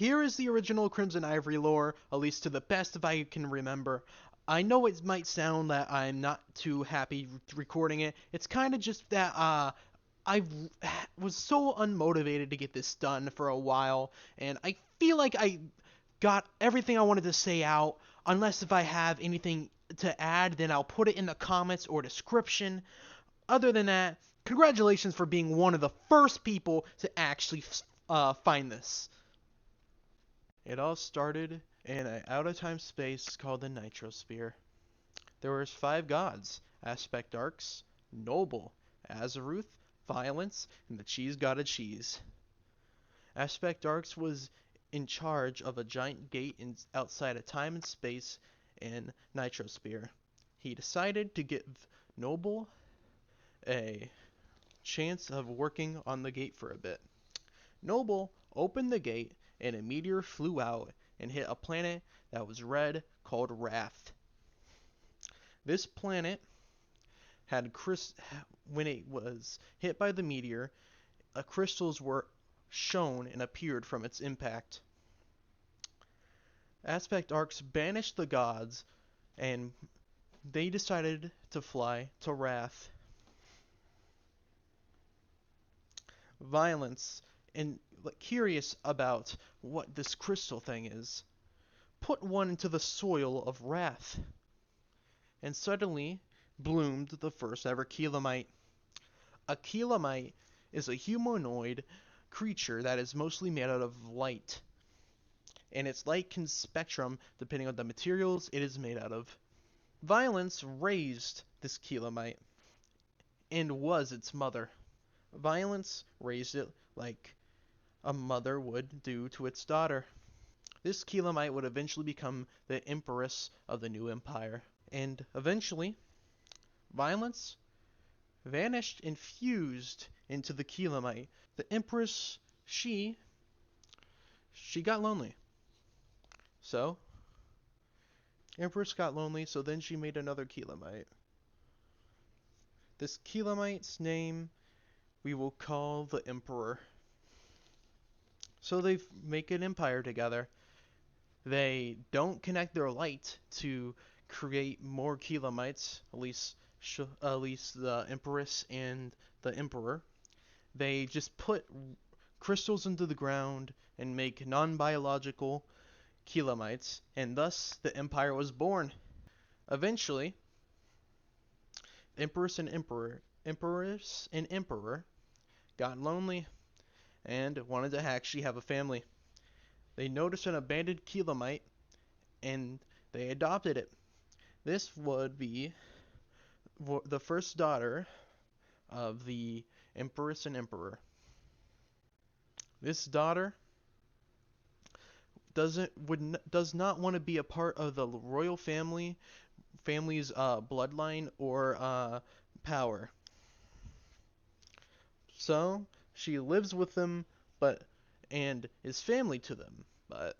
Here is the original Crimson Ivory lore, at least to the best of I can remember. I know it might sound that I'm not too happy recording it. It's kind of just that I was so unmotivated to get this done for a while, and I feel like I got everything I wanted to say out. Unless if I have anything to add, then I'll put it in the comments or description. Other than that, congratulations for being one of the first people to actually find this. It all started in an out-of-time space called the Nitrosphere. There were 5 gods: Aspect Arcs, Noble, Azeroth, Violence, and the cheese god of cheese. Aspect Arcs was in charge of a giant gate outside of time and space in Nitrosphere. He decided to give Noble a chance of working on the gate for a bit. Noble opened the gate, and a meteor flew out and hit a planet that was red called Wrath. This planet had when it was hit by the meteor, crystals were shown and appeared from its impact. Aspect Arcs banished the gods, and they decided to fly to Wrath. Violence, and curious about what this crystal thing is, put one into the soil of Wrath, and suddenly bloomed the first ever Keelamite. A Keelamite is a humanoid creature that is mostly made out of light, and its light can spectrum depending on the materials it is made out of. Violence raised this Keelamite and was its mother. Violence raised it like a mother would do to its daughter. This Keelamite would eventually become the Empress of the new empire. And eventually, Violence vanished and fused into the Keelamite. The Empress, she got lonely. So, Empress got lonely, so then she made another Keelamite. This Keelamite's name we will call the Emperor. So they make an empire together. They don't connect their light to create more Keelamites, at least the Empress and the Emperor. They just put crystals into the ground and make non-biological Keelamites, and thus the empire was born. Eventually, Empress and Emperor got lonely and wanted to actually have a family. They noticed an abandoned Keelamite and they adopted it. This would be the first daughter of the Empress and Emperor. This daughter does not want to be a part of the royal family's bloodline or power. So she lives with them, and is family to them, but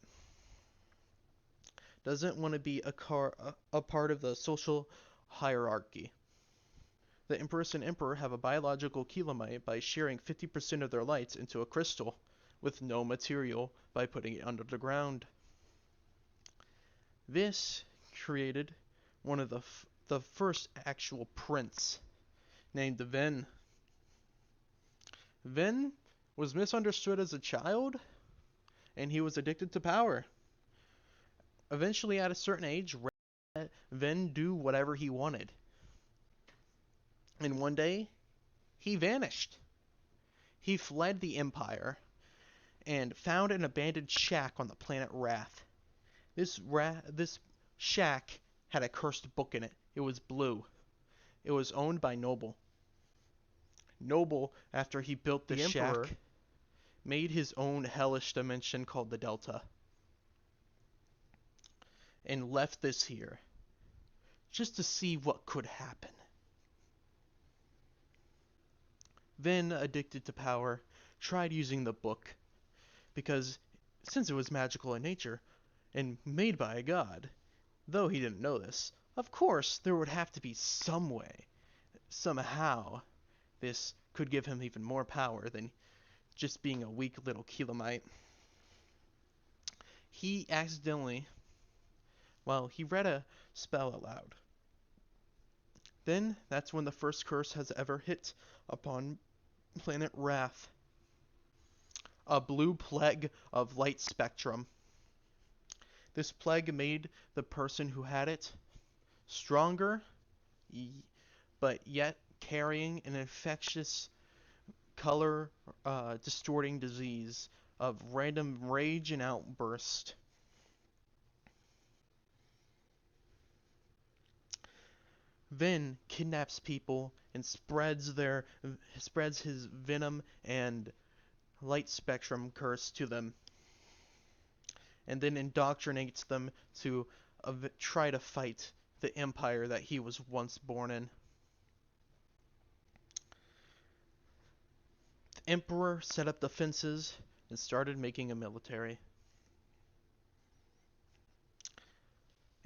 doesn't want to be a part of the social hierarchy. The Empress and Emperor have a biological Keelamite by sharing 50% of their lights into a crystal with no material by putting it under the ground. This created one of the first actual prince, named Ven. Ven was misunderstood as a child, and he was addicted to power. Eventually, at a certain age, let Ven do whatever he wanted. And one day, he vanished. He fled the Empire and found an abandoned shack on the planet Wrath. This shack had a cursed book in it. It was blue. It was owned by Noble. Noble, after he built the shack, made his own hellish dimension called the Delta, and left this here, just to see what could happen. Then, addicted to power, tried using the book, because since it was magical in nature, and made by a god, though he didn't know this, of course there would have to be some way, somehow, this could give him even more power than just being a weak little Keelamite. he accidentally, well, he read a spell aloud. Then that's when the first curse has ever hit upon planet Wrath. A blue plague of light spectrum. This plague made the person who had it stronger, but yet carrying an infectious color distorting disease of random rage and outburst. Vin kidnaps people and spreads his venom and light spectrum curse to them, and then indoctrinates them to try to fight the empire that he was once born in. The emperor set up defenses and started making a military.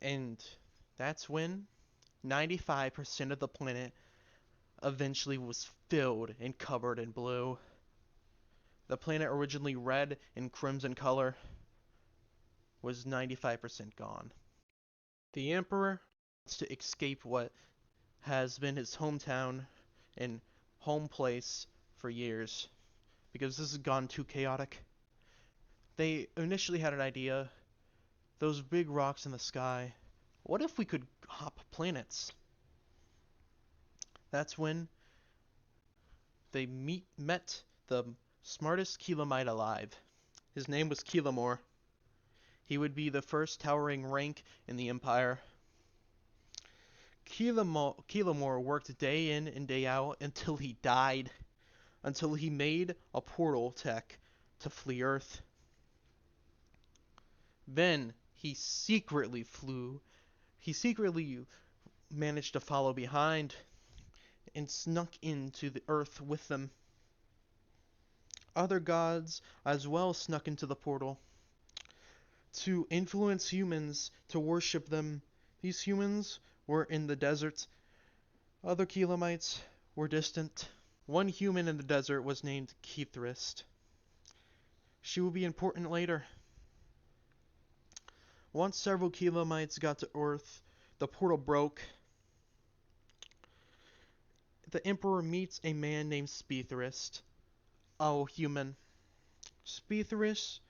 And that's when 95% of the planet eventually was filled and covered in blue. The planet originally red and crimson color was 95% gone. The Emperor wants to escape what has been his hometown and home place for years because this has gone too chaotic. They initially had an idea, those big rocks in the sky, what if we could hop planets? That's when they met the smartest Keelamite alive. His name was Keelamore. He would be the first towering rank in the Empire. Keelamore worked day in and day out until he died, until he made a portal tech to flee Earth. Then he secretly managed to follow behind and snuck into the Earth with them. Other gods as well snuck into the portal to influence humans to worship them. These humans were in the desert. Other Keelamites were distant. One human in the desert was named Keithrist. She will be important later. Once several Keelamites got to Earth, the portal broke. The Emperor meets a man named Speethrist, a human. Speethrist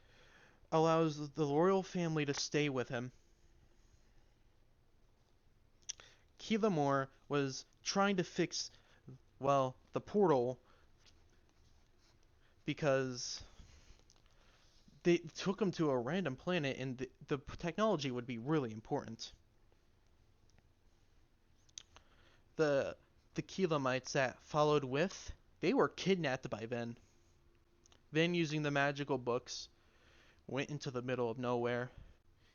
allows the royal family to stay with him. Keelamore was trying to fix, well, the portal because they took him to a random planet and the technology would be really important. The Keelamites that followed with, they were kidnapped by Ven. Ven, using the magical books, went into the middle of nowhere.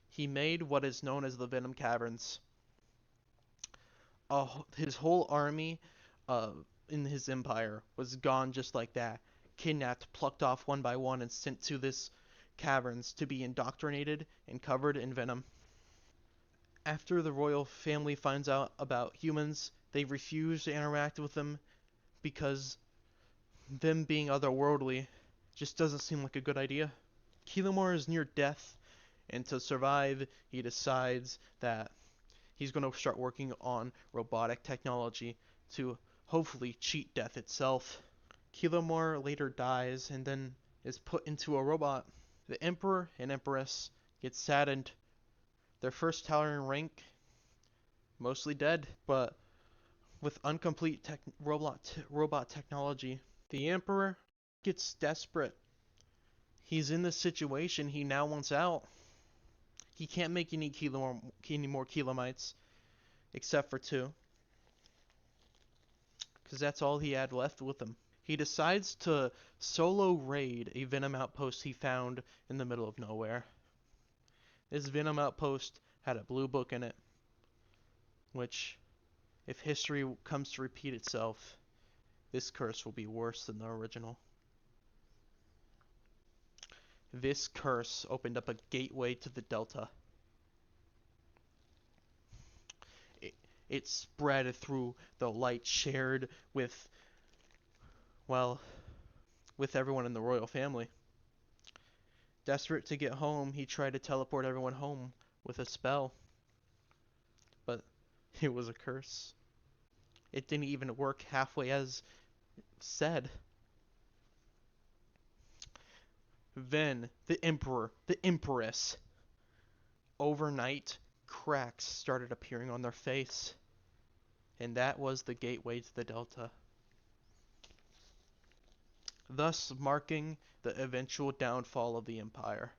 He made what is known as the Venom Caverns. His whole army in his empire was gone just like that. Kidnapped, plucked off one by one, and sent to this caverns to be indoctrinated and covered in venom. After the royal family finds out about humans, they refuse to interact with them because them being otherworldly just doesn't seem like a good idea. Keelamore is near death, and to survive, he decides that he's going to start working on robotic technology to hopefully cheat death itself. Keelamore later dies and then is put into a robot. The Emperor and Empress get saddened. Their first towering rank, mostly dead, but with incomplete robot technology. The Emperor gets desperate. He's in this situation, he now wants out. He can't make any more Keelamites, except for 2. Because that's all he had left with him. He decides to solo raid a Venom outpost he found in the middle of nowhere. This Venom outpost had a blue book in it, which, if history comes to repeat itself, this curse will be worse than the original. This curse opened up a gateway to the Delta. It spread through the light shared with, well, with everyone in the royal family. Desperate to get home, he tried to teleport everyone home with a spell, but it was a curse. It didn't even work halfway as said. Then the Emperor, the Empress, overnight cracks started appearing on their face, and that was the gateway to the Delta, thus marking the eventual downfall of the Empire.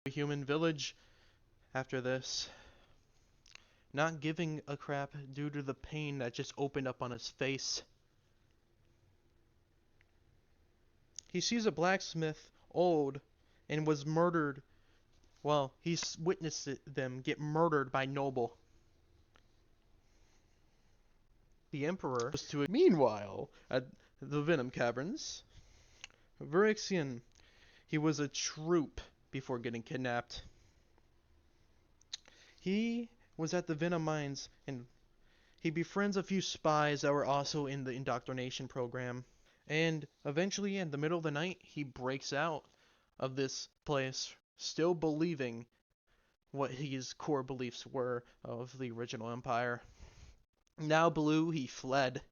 A human village after this, not giving a crap due to the pain that just opened up on his face. He sees a blacksmith, old, and was murdered. Well, he's witnessed them get murdered by Noble. The Emperor was to. Meanwhile, at the Venom Caverns, Verixian, he was a troop before getting kidnapped. He was at the Venom Mines, and he befriends a few spies that were also in the indoctrination program. And eventually, in the middle of the night, he breaks out of this place, still believing what his core beliefs were of the original Empire. Now blue, he fled.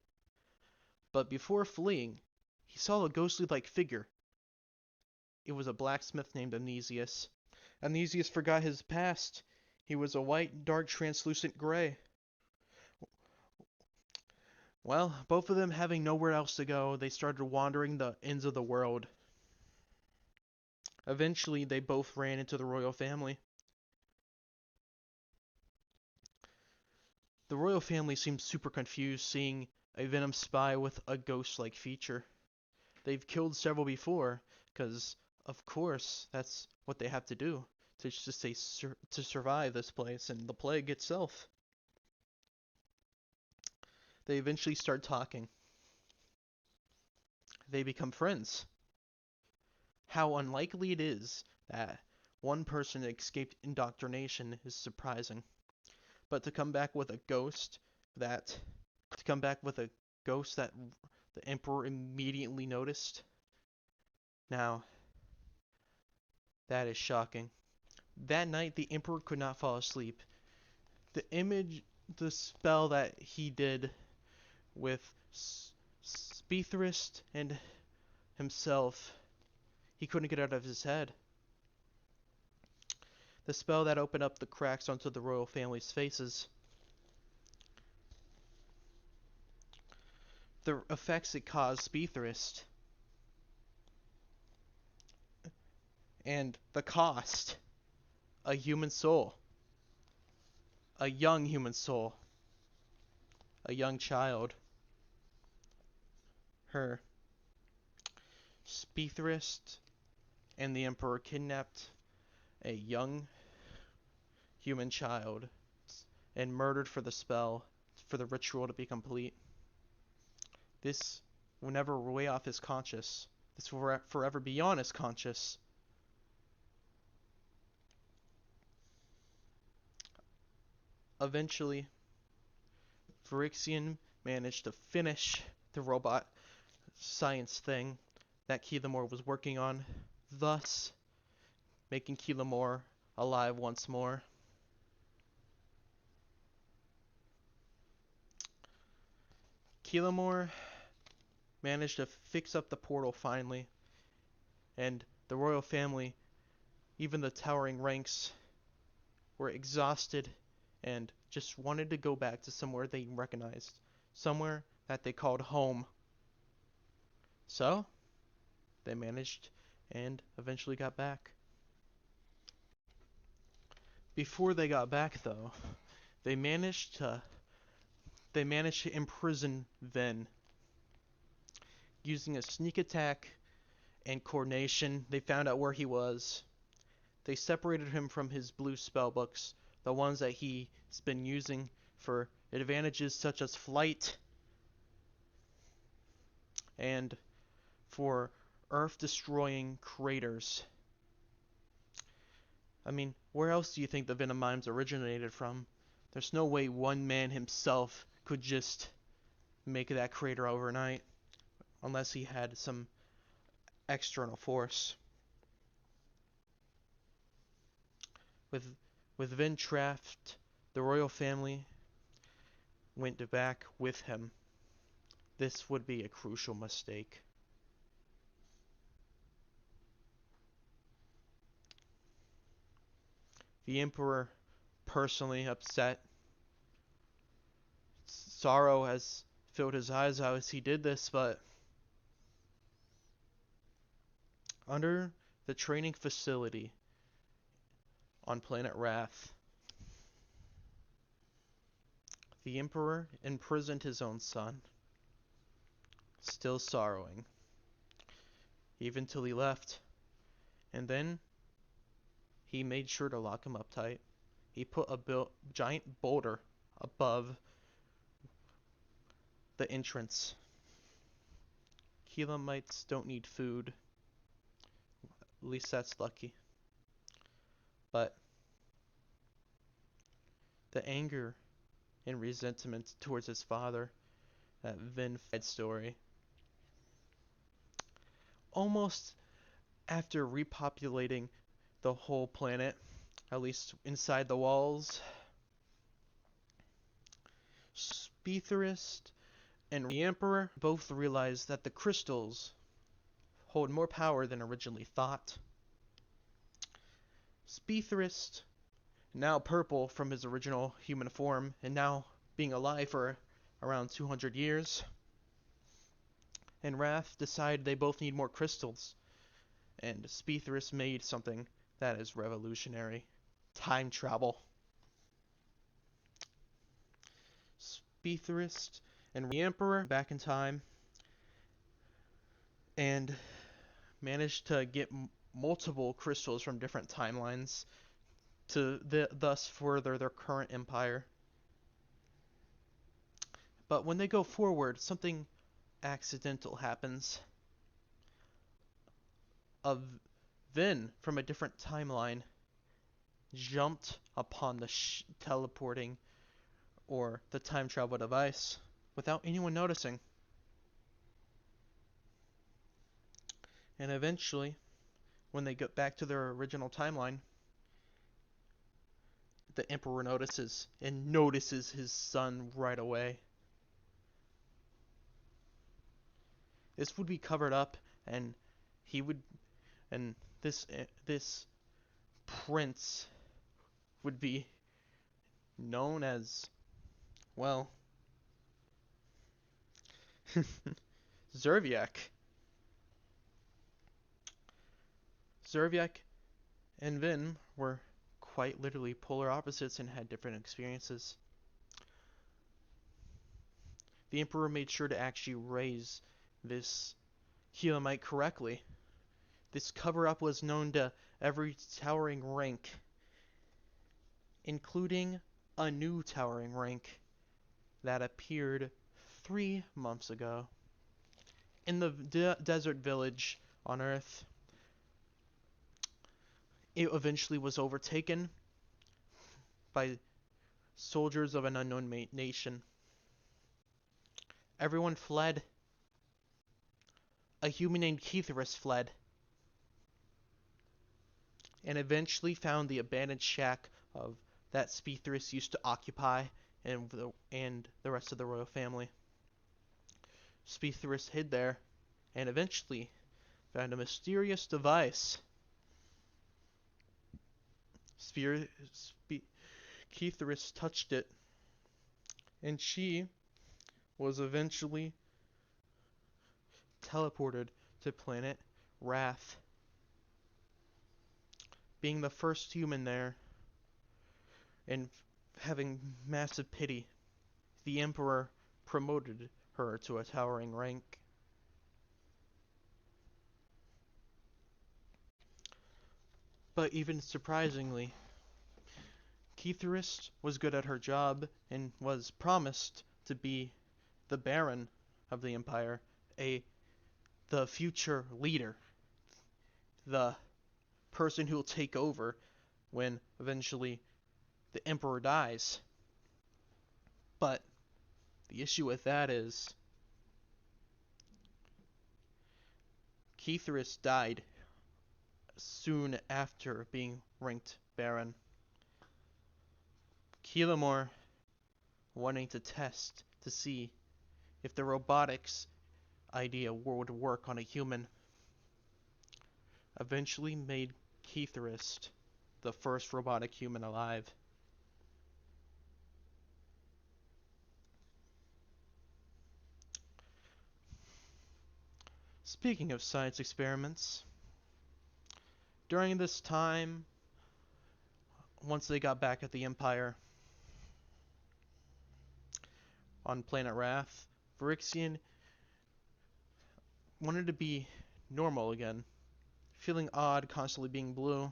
But before fleeing, he saw a ghostly-like figure. It was a blacksmith named Amnesius. Amnesius forgot his past. He was a white, dark, translucent gray. Well, both of them having nowhere else to go, they started wandering the ends of the world. Eventually, they both ran into the royal family. The royal family seemed super confused seeing a Venom spy with a ghost-like feature. They've killed several before, because, of course, that's what they have to do to survive this place and the plague itself. They eventually start talking. They become friends. How unlikely it is that one person escaped indoctrination is surprising. But to come back with a ghost that the Emperor immediately noticed, now that is shocking. That night the Emperor could not fall asleep. The spell that he did with Speethrist and himself, he couldn't get out of his head. The spell that opened up the cracks onto the royal family's faces. The effects it caused Speethrist. And the cost. A human soul. A young human soul. A young child. Her. Speethrist and the Emperor kidnapped a young human child and murdered for the spell, for the ritual to be complete. This will never weigh off his conscience. This will forever be on his conscience. Eventually, Verixian managed to finish the robot science thing that Keelamore was working on, thus making Keelamore alive once more. Keelamore managed to fix up the portal finally, and the royal family, even the towering ranks, were exhausted and just wanted to go back to somewhere they recognized, somewhere that they called home. So, they managed and eventually got back. Before they got back, though, they managed to imprison Ven. Using a sneak attack and coordination, they found out where he was. They separated him from his blue spellbooks, the ones that he's been using for advantages such as flight and for earth-destroying craters. I mean, where else do you think the Venom Mimes originated from? There's no way one man himself could just make that crater overnight. unless he had some external force. With with Vin trapped, the royal family went back with him. This would be a crucial mistake. The Emperor, personally upset, sorrow has filled his eyes as he did this, but under the training facility on planet Wrath, the Emperor imprisoned his own son, still sorrowing, even till he left, and then he made sure to lock him up tight. He put a giant boulder above the entrance. Helamites don't need food. At least that's lucky. But the anger and resentment towards his father, that Vin story, almost after repopulating the whole planet, at least inside the walls, Speetherist and the Emperor both realized that the crystals hold more power than originally thought. Speetherist, now purple from his original human form, and now being alive for around 200 years, and Wrath decided they both need more crystals, and Speetherist made something that is revolutionary: time travel. Speetherist and the Emperor back in time and managed to get multiple crystals from different timelines to thus further their current empire. But when they go forward, something accidental happens. A Vin from a different timeline jumped upon the teleporting or the time travel device without anyone noticing. And eventually, when they get back to their original timeline, the Emperor notices his son right away. This would be covered up, and he would, and this prince would be known as, well, Zerviak. Zerviak and Vin were quite literally polar opposites and had different experiences. The Emperor made sure to actually raise this Helamite correctly. This cover-up was known to every towering rank, including a new towering rank that appeared 3 months ago in the desert village on Earth. It eventually was overtaken by soldiers of an unknown nation. Everyone fled. A human named Keitherus fled, and eventually found the abandoned shack of that Speetherus used to occupy, and the rest of the royal family. Speetherus hid there, and eventually found a mysterious device. Keitherus touched it, and she was eventually teleported to planet Wrath. Being the first human there, and having massive pity, the Emperor promoted her to a towering rank. But even surprisingly, Keitherist was good at her job and was promised to be the Baron of the Empire, the future leader, the person who will take over when eventually the Emperor dies. But the issue with that is Keithris died soon after being ranked Baron. Keelamore, wanting to test to see if the robotics idea would work on a human, eventually made Keithris the first robotic human alive. Speaking of science experiments, during this time, once they got back at the Empire on planet Wrath, Phyrexian wanted to be normal again, feeling odd constantly being blue.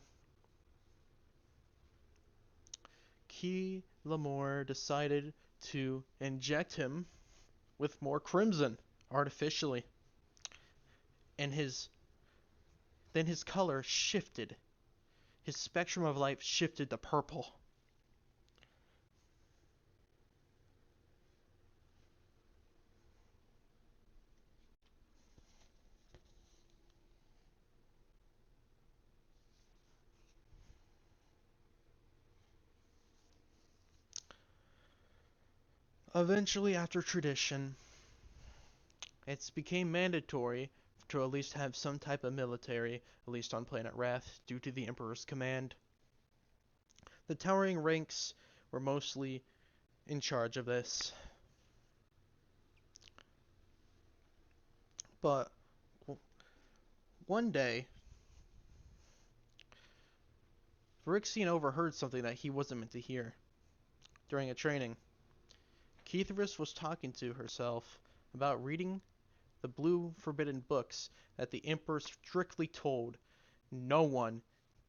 Key Lamore decided to inject him with more crimson artificially, and then his color shifted. His spectrum of light shifted to purple. Eventually, after tradition, it became mandatory to at least have some type of military, at least on planet Wrath, due to the Emperor's command. The towering ranks were mostly in charge of this. But one day, Phyrexian overheard something that he wasn't meant to hear. During a training, Keithris was talking to herself about reading the blue forbidden books that the Emperor strictly told no one,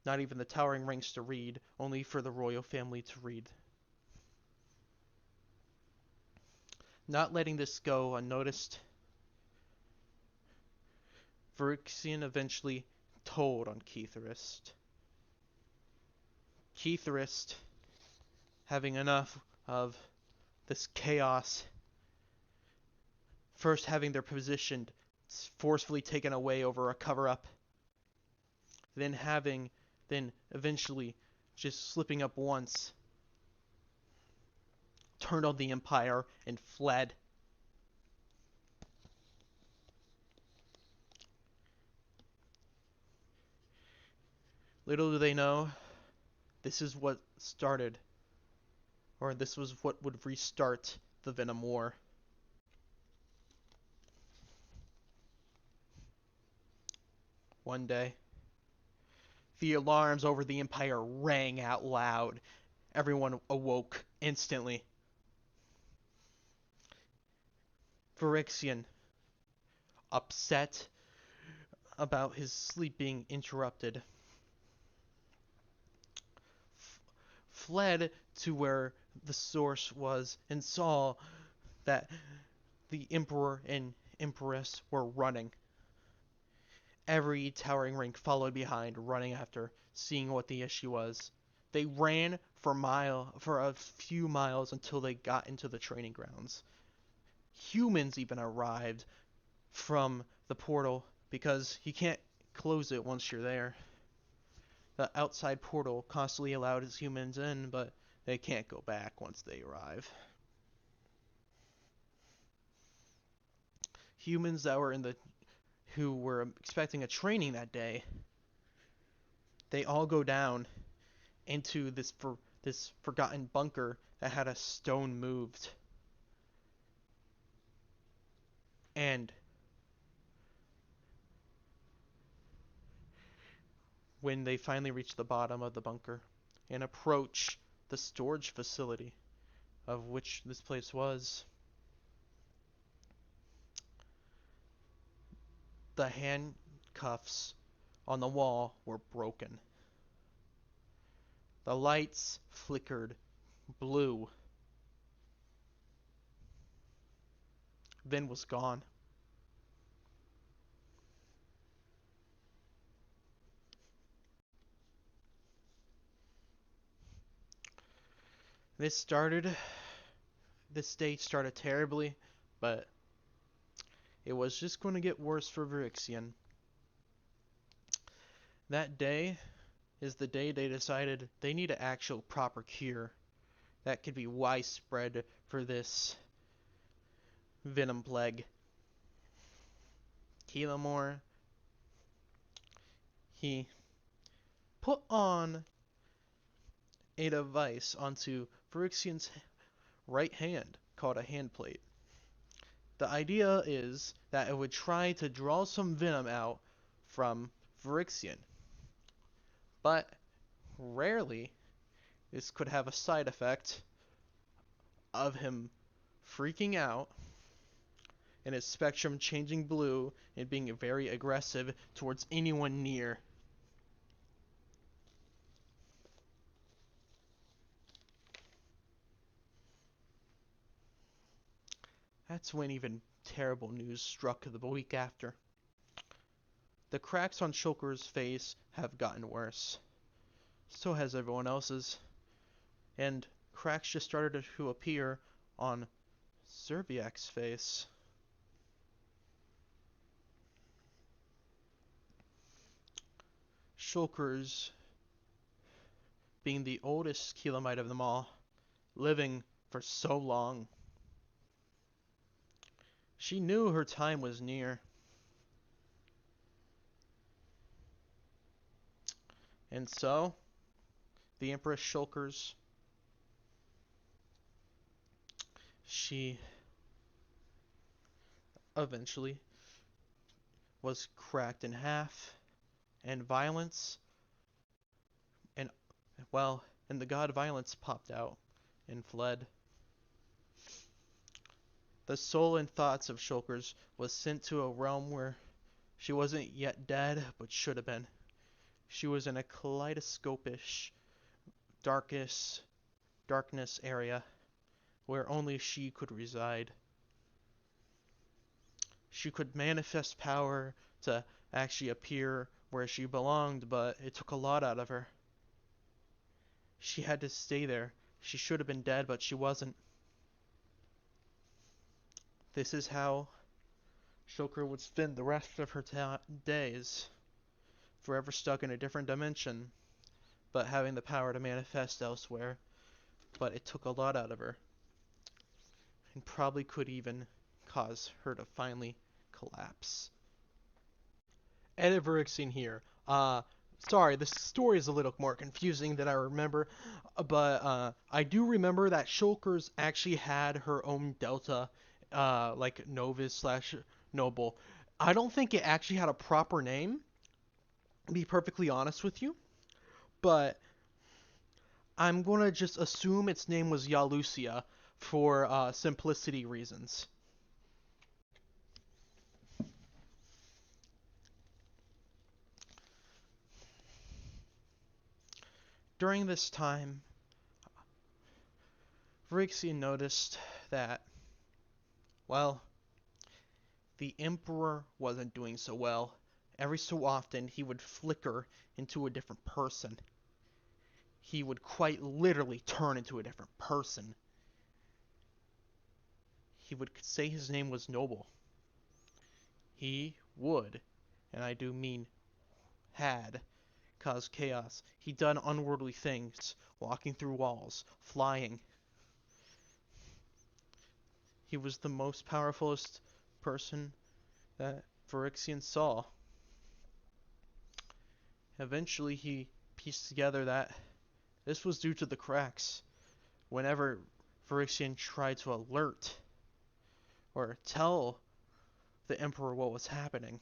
not even the towering ranks, to read, only for the royal family to read. Not letting this go unnoticed, Phyrexian eventually told on Keithris. Keithris, having enough of this chaos, first having their position forcefully taken away over a cover-up, then eventually just slipping up once, turned on the Empire and fled. Little do they know, this is what started, or this was what would restart the Venom War. One day, the alarms over the Empire rang out loud. Everyone awoke instantly. Phyrexian, upset about his sleep being interrupted, fled to where the source was and saw that the Emperor and Empress were running. Every towering rank followed behind, running after, seeing what the issue was. They ran for a few miles until they got into the training grounds. Humans even arrived from the portal because you can't close it once you're there. The outside portal constantly allowed humans in, but they can't go back once they arrive. Humans that were who were expecting a training that day, they all go down into this forgotten bunker that had a stone moved. And when they finally reach the bottom of the bunker and approach the storage facility of which this place was, the handcuffs on the wall were broken. The lights flickered blue, then was gone. This day started terribly, but it was just going to get worse for Phyrexian. That day is the day they decided they need an actual proper cure that could be widespread for this venom plague. Keelamore, he put on a device onto Phyrexian's right hand called a handplate. The idea is that it would try to draw some venom out from Phyrexian, but rarely this could have a side effect of him freaking out and his spectrum changing blue and being very aggressive towards anyone near. That's when even terrible news struck the week after. The cracks on Shulker's face have gotten worse. So has everyone else's. And cracks just started to appear on Zerviak's face. Shulker's being the oldest Keelamite of them all, living for so long. She knew her time was near. And so, the Empress Shulker's, she eventually was cracked in half, and violence, and well, and the god Violence popped out and fled. The soul and thoughts of Shulker's was sent to a realm where she wasn't yet dead, but should have been. She was in a kaleidoscopish, darkness area where only she could reside. She could manifest power to actually appear where she belonged, but it took a lot out of her. She had to stay there. She should have been dead, but she wasn't. This is how Shulker would spend the rest of her days, forever stuck in a different dimension, but having the power to manifest elsewhere. But it took a lot out of her, and probably could even cause her to finally collapse. Edit Phyrexian here. Sorry, this story is a little more confusing than I remember, but I do remember that Shulker's actually had her own Delta, like Novice slash Noble. I don't think it actually had a proper name, to be perfectly honest with you, but I'm gonna just assume its name was Yalusia for simplicity reasons. During this time, Phyrexian noticed that, well, the Emperor wasn't doing so well. Every so often, he would flicker into a different person. He would quite literally turn into a different person. He would say his name was Noble. He would, and I do mean had, caused chaos. He'd done unworldly things, walking through walls, flying. He was the most powerfulest person that Phyrexian saw. Eventually, he pieced together that this was due to the cracks. Whenever Phyrexian tried to alert or tell the Emperor what was happening,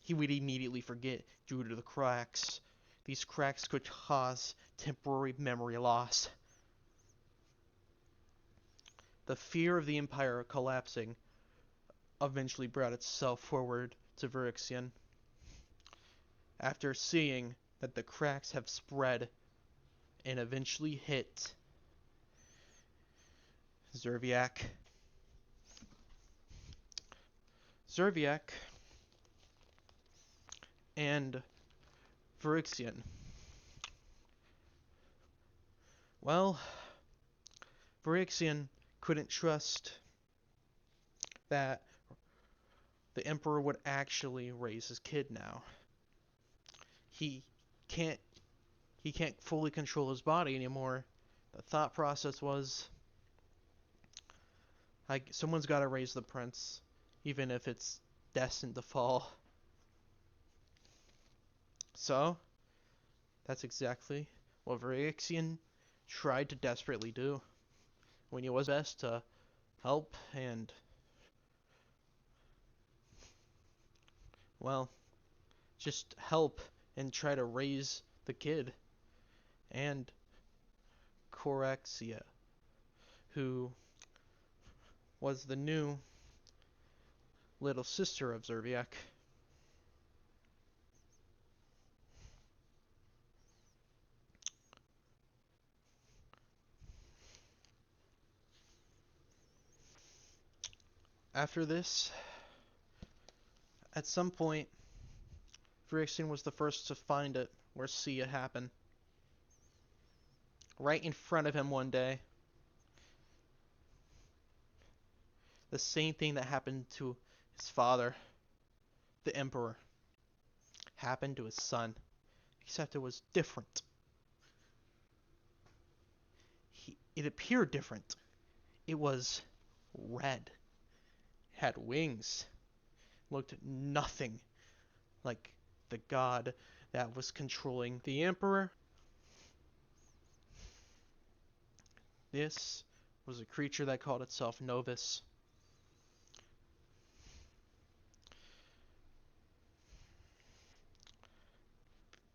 he would immediately forget due to the cracks. These cracks could cause temporary memory loss. The fear of the Empire collapsing eventually brought itself forward to Phyrexian. After seeing that the cracks have spread and eventually hit Zerviak. Zerviak and Phyrexian. Well, Phyrexian couldn't trust that the Emperor would actually raise his kid now. he can't he can't fully control his body anymore. The thought process was, someone's got to raise the prince, even if it's destined to fall. So that's exactly what Phyrexian tried to desperately do when he was best to help and, well, just help and try to raise the kid. And Corexia, who was the new little sister of Zerviak. After this, at some point, Phyrexian was the first to find it or see it happen. Right in front of him one day. The same thing that happened to his father, the Emperor, happened to his son, except it was different. It appeared different. It was red, had wings, looked nothing like the god that was controlling the Emperor. This was a creature that called itself Novus.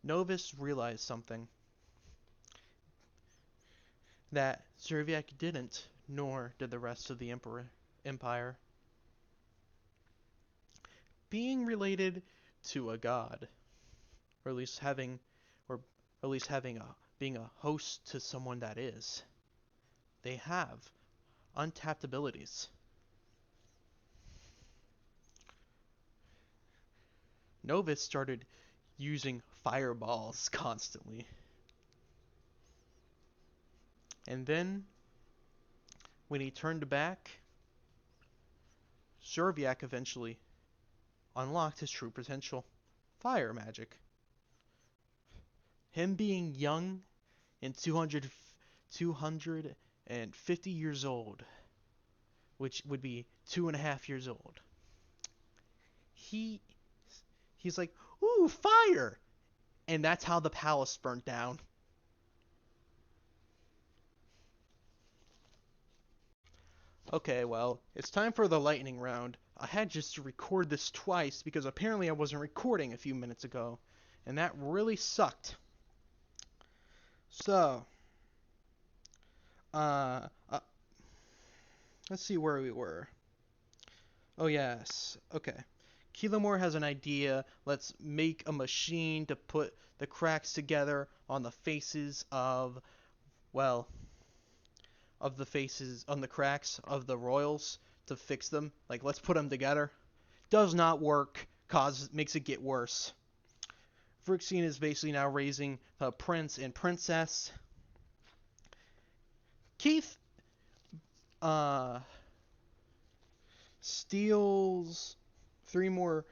Novus realized something that Zerviak didn't, nor did the rest of the Empire. Being related to a god, or at least having, or at least having being a host to someone that is, they have untapped abilities. Novus started using fireballs constantly. And then, when he turned back, Zerviak eventually unlocked his true potential. Fire magic. Him being young and 250 years old, which would be 2.5 years old. He's like, ooh, fire! And that's how the palace burnt down. Okay, well, it's time for the lightning round. I had just to record this twice because apparently I wasn't recording a few minutes ago, and that really sucked. So, uh, uh let's see where we were. Oh yes, okay. Keelamore has an idea. Let's make a machine to put the cracks together on the faces of, well, of the faces on the cracks of the royals to fix them. Like, let's put them together. Does not work. Makes it get worse. Phyrexian is basically now raising the prince and princess. Keith uh, steals 3 more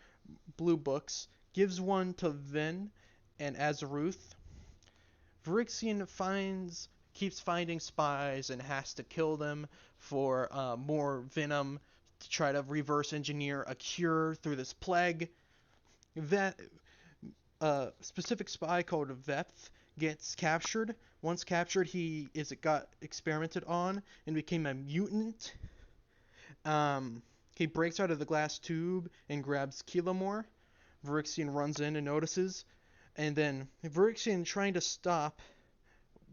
blue books, gives one to Vin and Azaruth. Phyrexian keeps finding spies and has to kill them for more venom to try to reverse engineer a cure through this plague. That specific spy called Vepth gets captured. Once captured, got experimented on and became a mutant. He breaks out of the glass tube and grabs Keelamore. Phyrexian runs in and notices, and then Phyrexian, trying to stop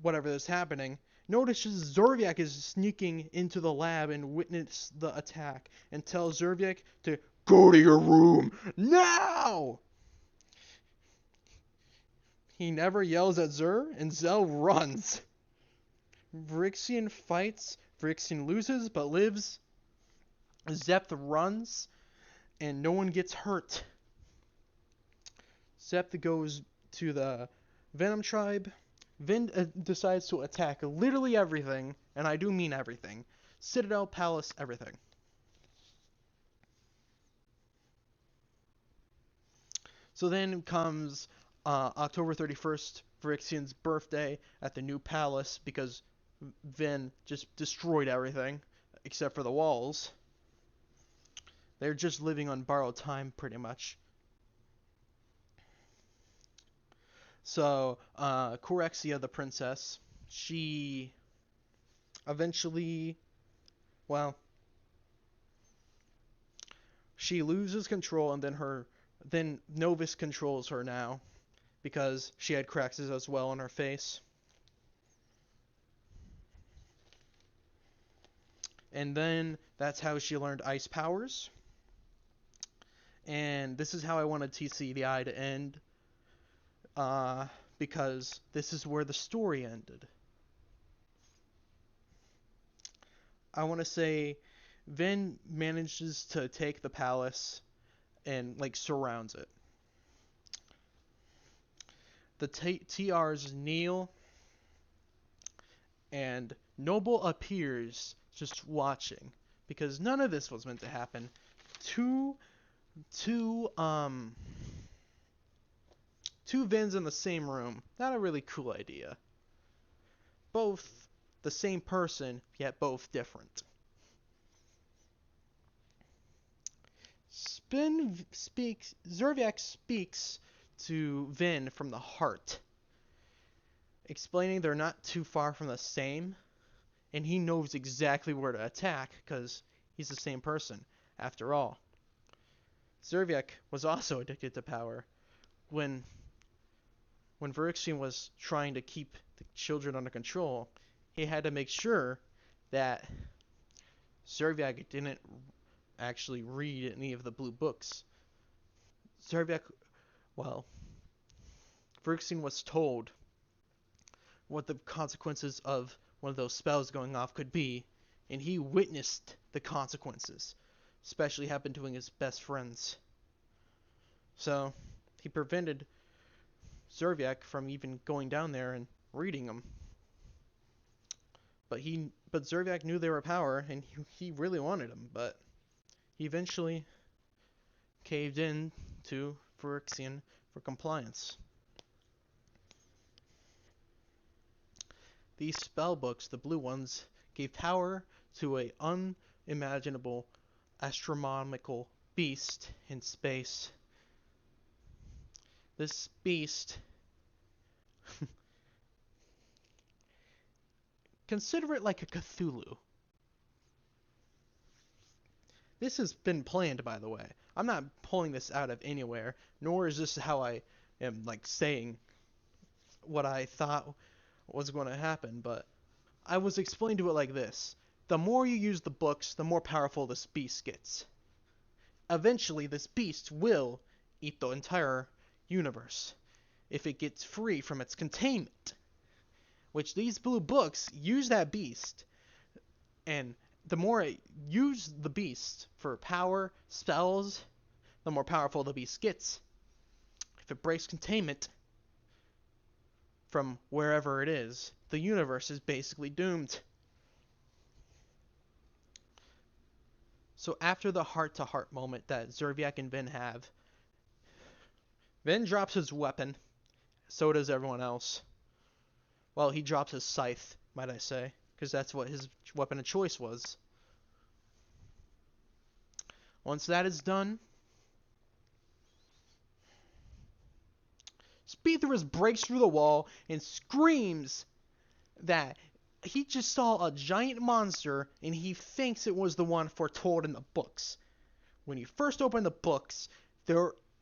whatever is happening, notices Zerviak is sneaking into the lab and witness the attack, and tells Zerviak to go to your room now. He never yells at Zer, and Zell runs. Phyrexian fights. Phyrexian loses, but lives. Zepth runs, and no one gets hurt. Zepth goes to the Venom tribe. Vin decides to attack literally everything, and I do mean everything. Citadel, palace, everything. So then comes October 31st, Phyrexian's birthday at the new palace because Vin just destroyed everything except for the walls. They're just living on borrowed time pretty much. So, Corexia, the princess, she eventually, well, she loses control, and then Novus controls her now because she had cracks as well on her face. And then that's how she learned ice powers. And this is how I wanted TC the Eye to end, because this is where the story ended. I want to say Vin manages to take the palace and like surrounds it. The TRs kneel, and Noble appears just watching because none of this was meant to happen. Two two Vins in the same room. Not a really cool idea. Both the same person, yet both different. Zerviak speaks to Vin from the heart, explaining they're not too far from the same, and he knows exactly where to attack because he's the same person, after all. Zerviak was also addicted to power. When Phyrexian was trying to keep the children under control, he had to make sure that Zerviak didn't actually read any of the blue books. Zerviak, well, Phyrexian was told what the consequences of one of those spells going off could be, and he witnessed the consequences, especially happened to his best friends. So he prevented Zerviak from even going down there and reading them. But Zerviak knew they were power, and he really wanted them, but he eventually caved in to Phyrexian for compliance. These spell books, the blue ones, gave power to a unimaginable astronomical beast in space. This beast, consider it like a Cthulhu. This has been planned, by the way. I'm not pulling this out of anywhere, nor is this how I am like saying what I thought was going to happen, but I was explained to it like this. The more you use the books, the more powerful this beast gets. Eventually, this beast will eat the entire universe if it gets free from its containment. Which these blue books use that beast, and the more it uses the beast for power, spells, the more powerful the beast gets. If it breaks containment from wherever it is, the universe is basically doomed. So after the heart-to-heart moment that Zerviak and Vin have, Vin drops his weapon, so does everyone else. Well, he drops his scythe, might I say, because that's what his weapon of choice was. Once that is done, Speedthirst breaks through the wall and screams that he just saw a giant monster and he thinks it was the one foretold in the books. When you first open the books,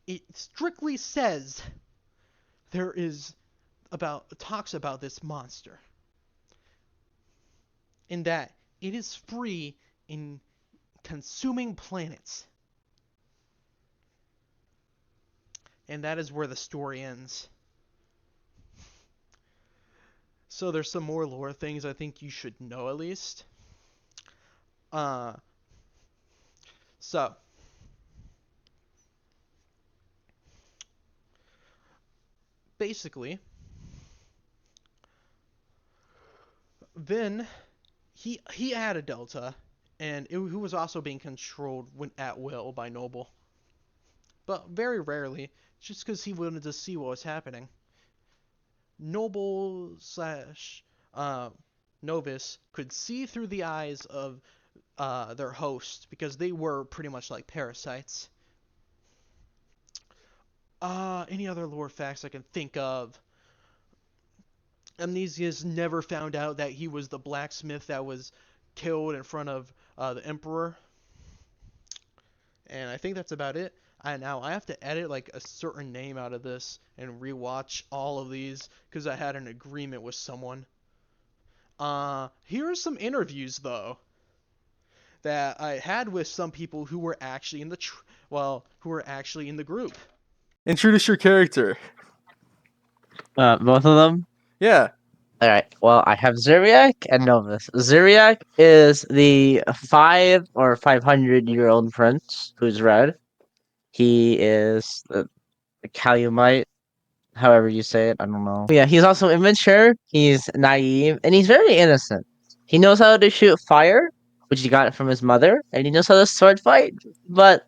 it strictly says talks about this monster, in that it is free in consuming planets. And that is where the story ends. So there's some more lore things I think you should know at least. So basically, Vin, he had a Delta, and he was also being controlled at will by Noble. but very rarely, just because he wanted to see what was happening. Noble slash uh, novice could see through the eyes of their host because they were pretty much like parasites. Any other lore facts I can think of? Amnesius never found out that he was the blacksmith that was killed in front of the emperor, and I think that's about it. Now I have to edit like a certain name out of this and rewatch all of these because I had an agreement with someone. Here are some interviews though that I had with some people who were actually in the who were actually in the group. Introduce your character. Both of them. Yeah. All right. Well, I have Zuriak and Novus. Zuriak is the 500-year-old prince who's red. He is the Calumite, however you say it. I don't know. Yeah, he's also immature. He's naive, and he's very innocent. He knows how to shoot fire, which he got from his mother, and he knows how to sword fight. But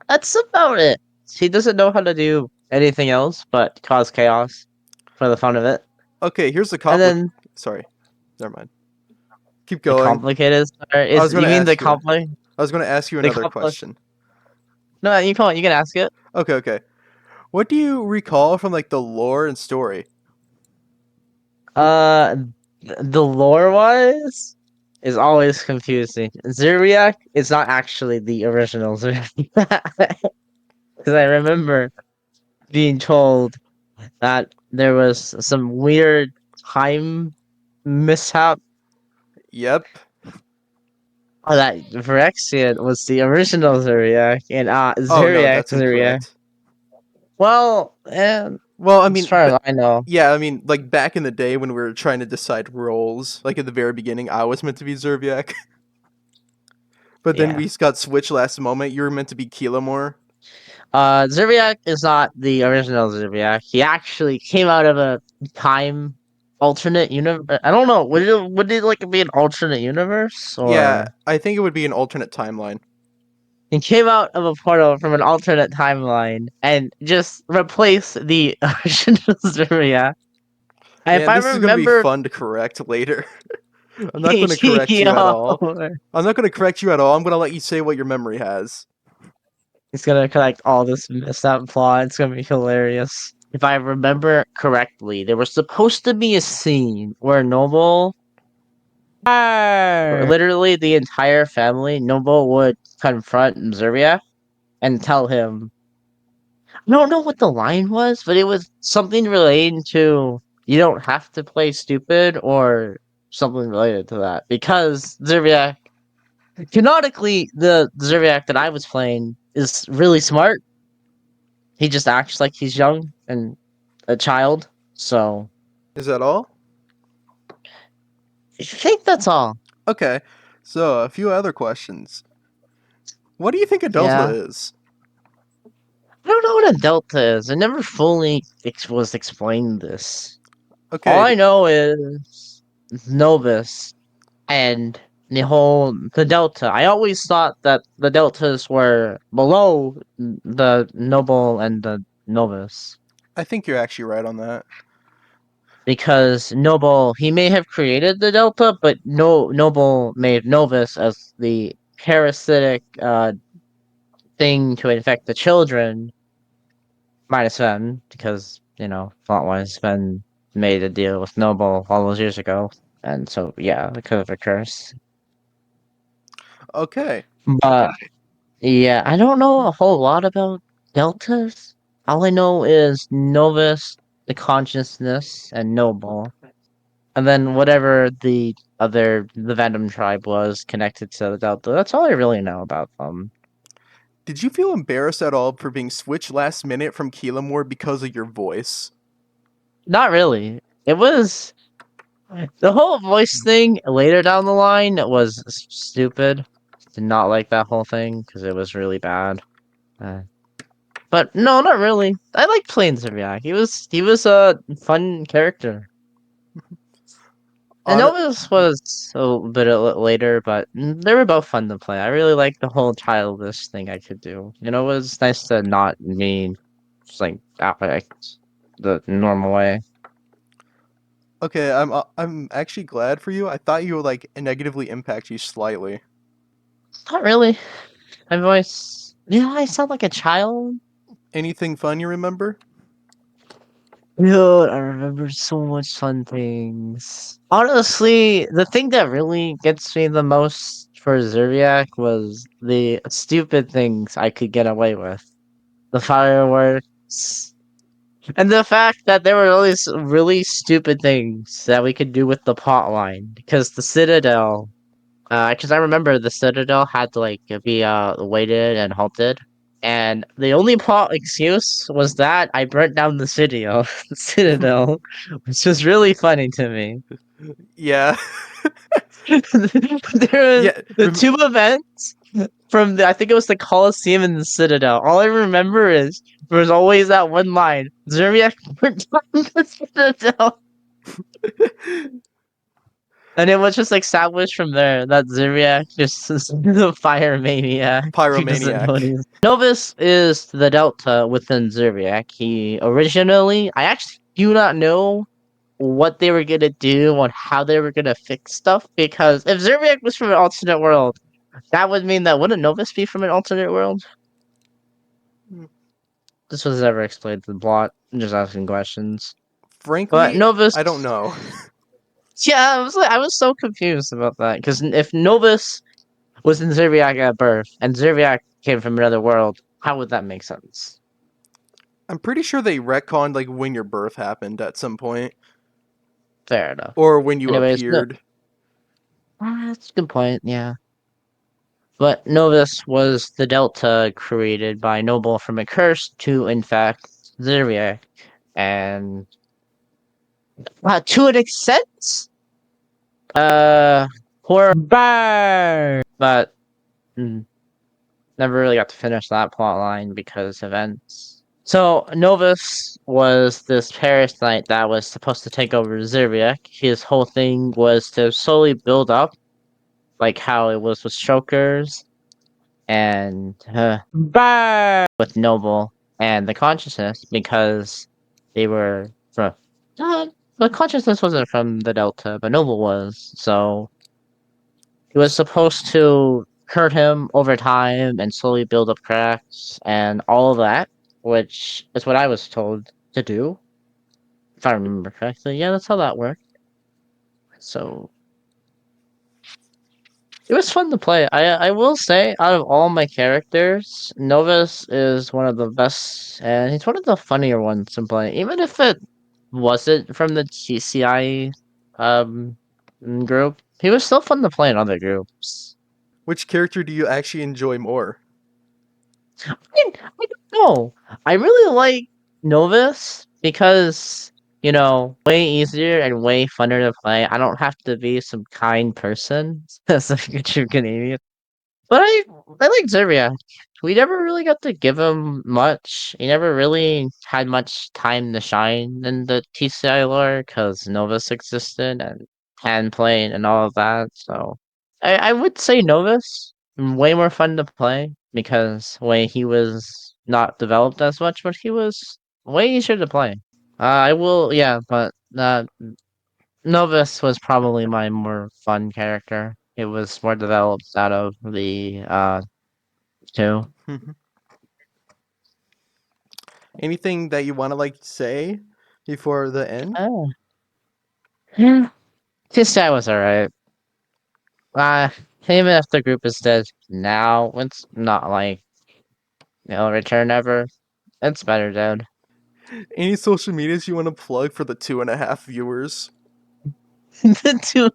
that's about it. He doesn't know how to do anything else but cause chaos for the fun of it. Okay, here's the And then Sorry. Never mind. Keep the going. complicated part I is was going you to mean the ask you. compli I was going to ask you the another compli question. No, you can ask it. Okay. What do you recall from like the lore and story? Uh, the lore wise is always confusing. Zuriak is not actually the original Zuriak. Because I remember being told that there was some weird time mishap, Yep. or that Phyrexian was the original Zuriak, and Oh no, Zuriak that's Zuriak. incorrect. Well, Well, I as mean, far as I know, yeah, I mean, like back in the day when we were trying to decide roles, like at the very beginning, I was meant to be Zerbiak, but then yeah. we got switched last moment. You were meant to be Keelamore. Zerbiak is not the original Zerbiak. He actually came out of a time alternate universe. I don't know. Would it like be an alternate universe, Yeah, or I think it would be an alternate timeline. he came out of a portal from an alternate timeline and just replaced the original Zerbiak? If Man, I this is gonna be remember, fun to correct later. I'm not going to correct you at all. yo, I'm not going to correct you at all. I'm going to let you say what your memory has. he's gonna collect all this messed up plot. It's gonna be hilarious. If I remember correctly, there was supposed to be a scene where Noble, literally the entire family, Noble would confront Zuriak and tell him, I don't know what the line was, but it was something relating to you don't have to play stupid or something related to that. Because Zuriak, canonically, the Zuriak that I was playing is really smart. He just acts like he's young and a child. So Is that all? I think that's all. Okay. So, a few other questions. What do you think a delta Yeah. is? I don't know what a delta is. I never fully was explained this. All Okay. I know is Novus and the delta. I always thought that the deltas were below the noble and the novus, I think you're actually right on that. because noble, he may have created the delta, but no noble made novus as the parasitic thing to infect the children, minus Sven, because plot-wise Sven made a deal with noble all those years ago, and so yeah, it could have a curse. Okay. But yeah, I don't know a whole lot about deltas. All I know is Novus, the consciousness, and Noble. And then whatever the Venom tribe was connected to the Delta. That's all I really know about them. Did you feel embarrassed at all for being switched last minute from Keelamore because of your voice? Not really. It was the whole voice thing later down the line was stupid. Did not like that whole thing because it was really bad. Uh, But no, not really. I like playing Zerbiak. He was a fun character. And On Novus was a bit later, but they were both fun to play. I really liked the whole childish thing I could do. It was nice to not mean just like act the normal way. Okay, I'm actually glad for you. I thought you would like negatively impact you slightly. Not really. My voice, I sound like a child. Anything fun you remember? Dude, I remember so much fun things. Honestly, the thing that really gets me the most for Zerviak was the stupid things I could get away with. The fireworks. And the fact that there were all these really stupid things that we could do with the plot line. Because the Citadel, because I remember the Citadel had to like be waited and halted. And the only plot excuse was that I burnt down the city of the Citadel, which was really funny to me. Yeah. There was Yeah, the two events from I think it was the Colosseum and the Citadel. All I remember is there was always that one line: Zerbiak burnt down the Citadel, and it was just established from there that Zerbiak just is the fire maniac who doesn't know what pyromaniac. he's. Novus is the Delta within Zerbiak. He originally, I actually do not know what they were gonna do on how they were gonna fix stuff because if Zerbiak was from an alternate world, that would mean that wouldn't Novus be from an alternate world? This was never explained to the plot. I'm just asking questions. But Frankly, Novus, I don't know. yeah, I was so confused about that because if Novus was in Zerbiak at birth and Zerbiak came from another world, how would that make sense? I'm pretty sure they retconned like when your birth happened at some point, Fair enough. or when you Anyways, no, appeared. that's a good point. Yeah, but Novus was the Delta created by Noble from a curse to infect Zerbiak, and to an extent, uh, horror, but. mm, Never really got to finish that plot line because events. So Novus was this parasite that was supposed to take over Zerbiak. His whole thing was to slowly build up, like how it was with Strokers and with Noble and the consciousness because they were from. The consciousness wasn't from the Delta, but Noble was. So he was supposed to hurt him over time and slowly build up cracks and all of that, which is what I was told to do, if I remember correctly. Yeah, that's how that worked. So it was fun to play. I will say, out of all my characters, Novus is one of the best, and he's one of the funnier ones to play. Even if it wasn't from the TCI um group, he was still fun to play in other groups. Which character do you actually enjoy more? I don't know. I really like Novus because, way easier and way funner to play. I don't have to be some kind person as like a true Canadian. But I like Zerbiak. We never really got to give him much. He never really had much time to shine in the TCI lore because Novus existed and hand playing and all of that. So I would say Novus way more fun to play because way he was not developed as much, but he was way easier to play. I will, yeah, but Novus was probably my more fun character. It was more developed out of the two. Anything that you want to like say before the end? Oh. Yeah. This guy was alright. Uh Even if the group is dead now, it's not like it'll return ever. It's better dead. Any social medias you want to plug for the 2.5 viewers? The two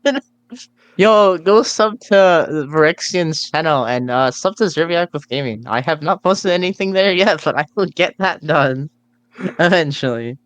Yo, go sub to Verexian's channel and sub to Zerbiak with Gaming. I have not posted anything there yet, but I will get that done eventually.